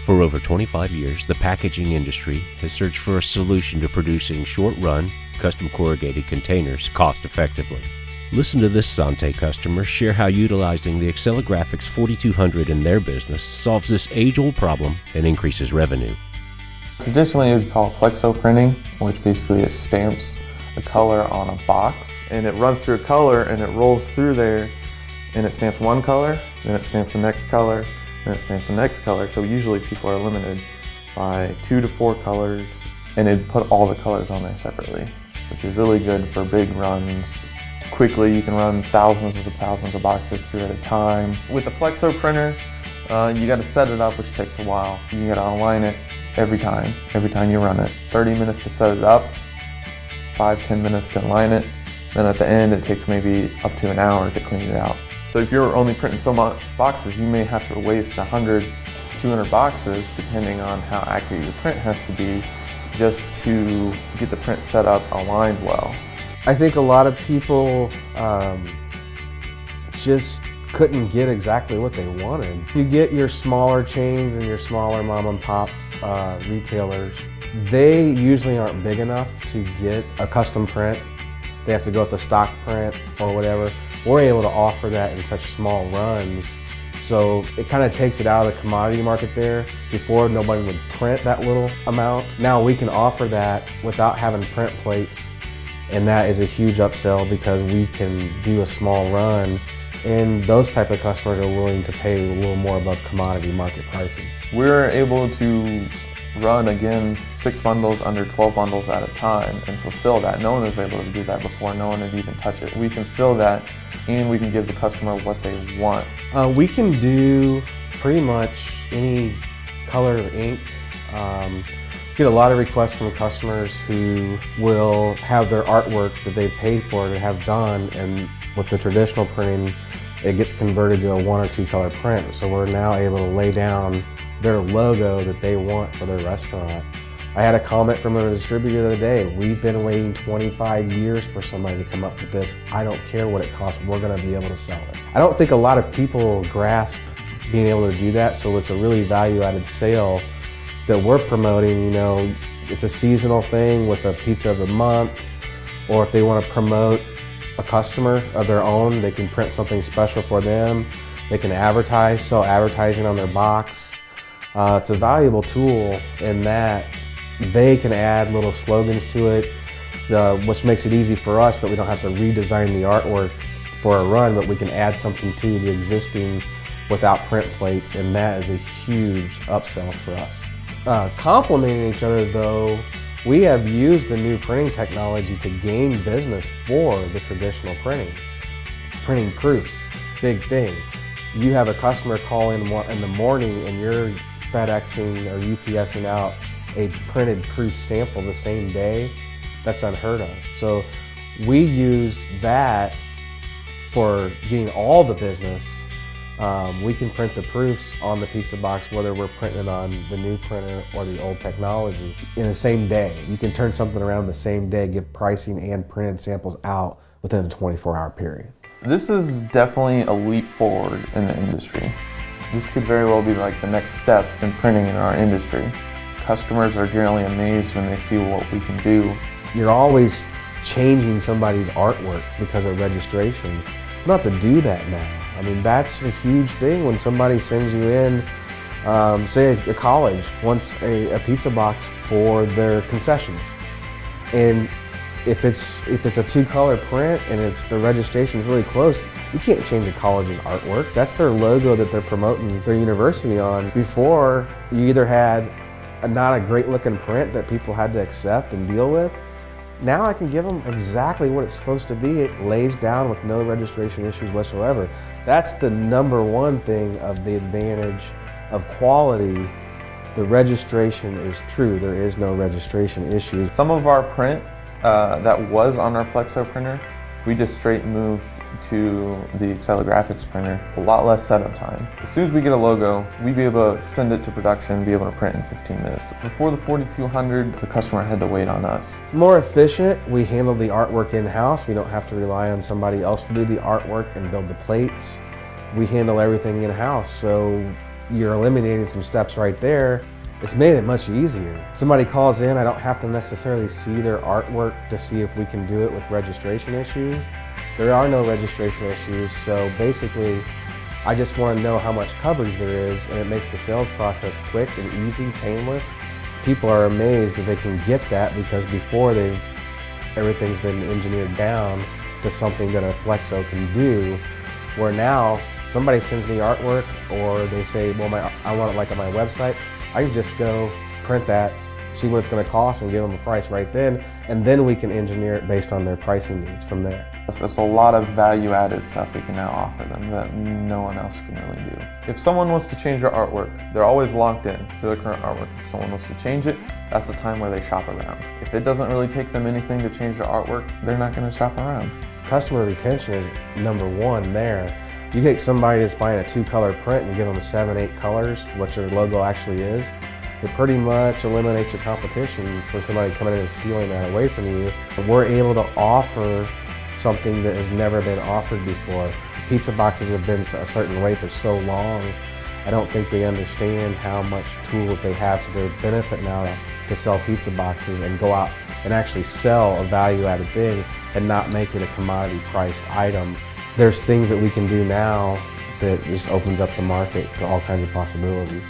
For over 25 years, the packaging industry has searched for a solution to producing short-run, custom corrugated containers cost-effectively. Listen to this Xanté customer share how utilizing the Excelagraphix4200 in their business solves this age-old problem and increases revenue. Traditionally, it was called flexo printing, which basically is stamps a color on a box, and it runs through a color and it rolls through there, and it stamps one color, then it stamps the next color, then it stamps the next color. So usually people are limited by 2 to 4 colors, and it'd put all the colors on there separately, which is really good for big runs. Quickly, you can run thousands of boxes through at a time. With the flexo printer, you got to set it up, which takes a while. You got to align it every time you run it. 30 minutes to set it up, 5-10 minutes to align it. Then at the end, it takes maybe up to an hour to clean it out. So if you're only printing so much boxes, you may have to waste 100, 200 boxes, depending on how accurate your print has to be, just to get the print set up aligned well. I think a lot of people just couldn't get exactly what they wanted. You get your smaller chains and your smaller mom and pop retailers, they usually aren't big enough to get a custom print. They have to go with the stock print or whatever. We're able to offer that in such small runs, so it kind of takes it out of the commodity market there. Before, nobody would print that little amount. Now we can offer that without having print plates, and that is a huge upsell because we can do a small run, and those type of customers are willing to pay a little more above commodity market pricing. We're able to run, again, 6 bundles under 12 bundles at a time and fulfill that. No one was able to do that before. No one had even touched it. We can fill that, and we can give the customer what they want. We can do pretty much any color ink. Get a lot of requests from customers who will have their artwork that they paid for to have done, and with the traditional printing, it gets converted to a 1 or 2 color print. So we're now able to lay down their logo that they want for their restaurant. I had a comment from a distributor the other day, we've been waiting 25 years for somebody to come up with this. I don't care what it costs, we're gonna be able to sell it. I don't think a lot of people grasp being able to do that, so it's a really value-added sale that we're promoting. You know, it's a seasonal thing with a pizza of the month, or if they want to promote a customer of their own, they can print something special for them. They can advertise, sell advertising on their box. It's a valuable tool in that they can add little slogans to it, which makes it easy for us that we don't have to redesign the artwork for a run, but we can add something to the existing without print plates, and that is a huge upsell for us. Complementing each other though, we have used the new printing technology to gain business for the traditional printing. Printing proofs, big thing. You have a customer call in the morning and you're FedExing or UPSing out a printed proof sample the same day. That's unheard of. So we use that for getting all the business. We can print the proofs on the pizza box, whether we're printing it on the new printer or the old technology, in the same day. You can turn something around the same day, give pricing and printed samples out within a 24-hour period. This is definitely a leap forward in the industry. This could very well be like the next step in printing in our industry. Customers are generally amazed when they see what we can do. You're always changing somebody's artwork because of registration. You don't have to do that now. I mean, that's a huge thing when somebody sends you in, say a college wants a pizza box for their concessions. And if it's a 2-color print and the registration is really close, you can't change a college's artwork. That's their logo that they're promoting their university on. Before, you either had not a great looking print that people had to accept and deal with. Now I can give them exactly what it's supposed to be. It lays down with no registration issues whatsoever. That's the #1 thing of the advantage of quality. The registration is true. There is no registration issues. Some of our print that was on our Flexo printer, we just straight moved to the Excelagraphix printer. A lot less setup time. As soon as we get a logo, we'd be able to send it to production, be able to print in 15 minutes. Before the 4200, the customer had to wait on us. It's more efficient. We handle the artwork in-house. We don't have to rely on somebody else to do the artwork and build the plates. We handle everything in-house, so you're eliminating some steps right there. It's made it much easier. Somebody calls in, I don't have to necessarily see their artwork to see if we can do it with registration issues. There are no registration issues, so basically I just want to know how much coverage there is, and it makes the sales process quick and easy, painless. People are amazed that they can get that because before everything's been engineered down to something that a Flexo can do, where now somebody sends me artwork or they say, well, I want it like on my website, I can just go print that, see what it's going to cost and give them a price right then, and then we can engineer it based on their pricing needs from there. It's a lot of value-added stuff we can now offer them that no one else can really do. If someone wants to change their artwork, they're always locked in to their current artwork. If someone wants to change it, that's the time where they shop around. If it doesn't really take them anything to change their artwork, they're not going to shop around. Customer retention is number one there. You take somebody that's buying a 2-color print and give them 7, 8 colors, what your logo actually is, it pretty much eliminates your competition for somebody coming in and stealing that away from you. We're able to offer something that has never been offered before. Pizza boxes have been a certain way for so long. I don't think they understand how much tools they have to their benefit now to sell pizza boxes and go out and actually sell a value-added thing and not make it a commodity-priced item. There's things that we can do now that just opens up the market to all kinds of possibilities.